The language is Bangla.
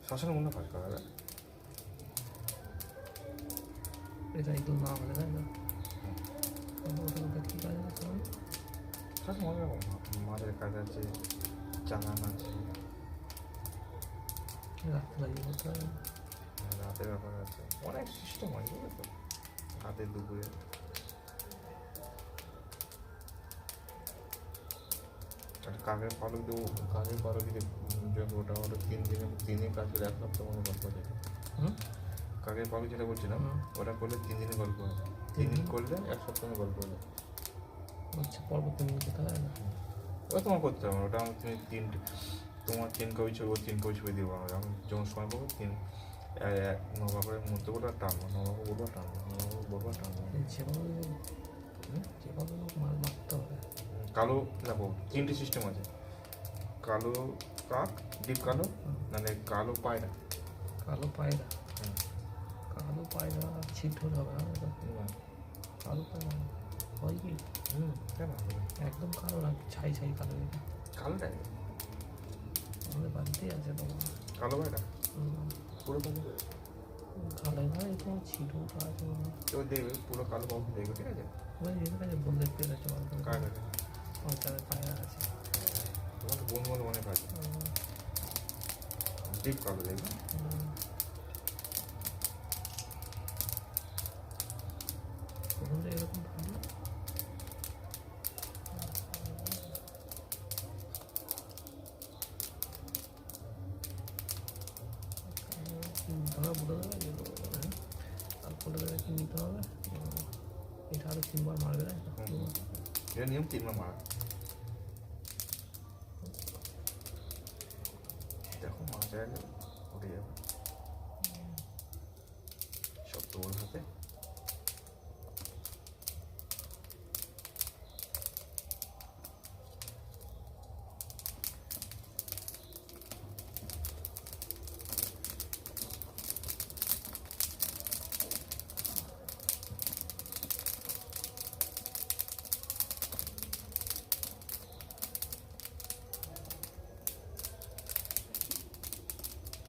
শ্মশানের মধ্যে কাজ করা যায়। এটাই তো না হলে তাই না? ওটা কী কাজ আছে? শ্মশান অনেক রকম মাছের কাজ আছে, চালান আছে, রাত্রে লাগিয়ে করতে হবে। রাতের ব্যাপার আছে, অনেক সিস্টেম আছে বুঝলো তো, রাতে দুপুরে। একটা কাকের পালক দেবো, কাকের পালক দিলে ওটা হলো 3 দিনের কাজ করে 1 সপ্তাহ মতো গল্প আছে। কাকের পালক যেটা বলছিলাম ওটা করলে 3 দিনের গল্প আছে, 3 দিন করলে 1 সপ্তাহের গল্প আছে। আচ্ছা, পরবর্তী দিন কোথায় হয় না? ওটা তোমার করতে হবে, ওটা আমার তুমি তোমার 3 কপি ছবি 3 কপি ছবি দেবো আমরা, আমি যখন সময় পাবো 3 নবাবের মধ্যে বলবো টানবো, নবাবু বলবো টানবো, নবাবু বলবো টানবো। যেভাবে মাল মারতে হবে। কালো দেখো 3টে সিস্টেম আছে, কালো কাক, ডিপ কালো, নাহলে কালো পায়রা। কালো পায়রা, কালো পায়রা ছিট হতে হবে না? কালো পায়রা হয় কি? কেন একদম কালো না, ছাই ছাই কালো। কালোটাই আমাদের বাড়িতেই আছে তো কালো পায়রা, পুরো কালো। কালো নয়, তোমার ছিটও আছে। কেউ দেখবে পুরো কালো বাবু দেখবে, ঠিক আছে? ওই এর কাছে বললে পেয়ে আছে, কার কাছে? আমার তাদের পায়রা আছে। তোমার বন্ধু বান্ধব অনেক আছে, ডিপ কালো দেখবে। ওখানে এরকম ভালো বলে দেবে, আর বলে দেবে কি নিতে হবে। এটা আরো 3 বার মারবে না? এটা নিয়ম 3 বার মারা। দেখো মাছ আগে উঠে যাবে সব তোমার হাতে।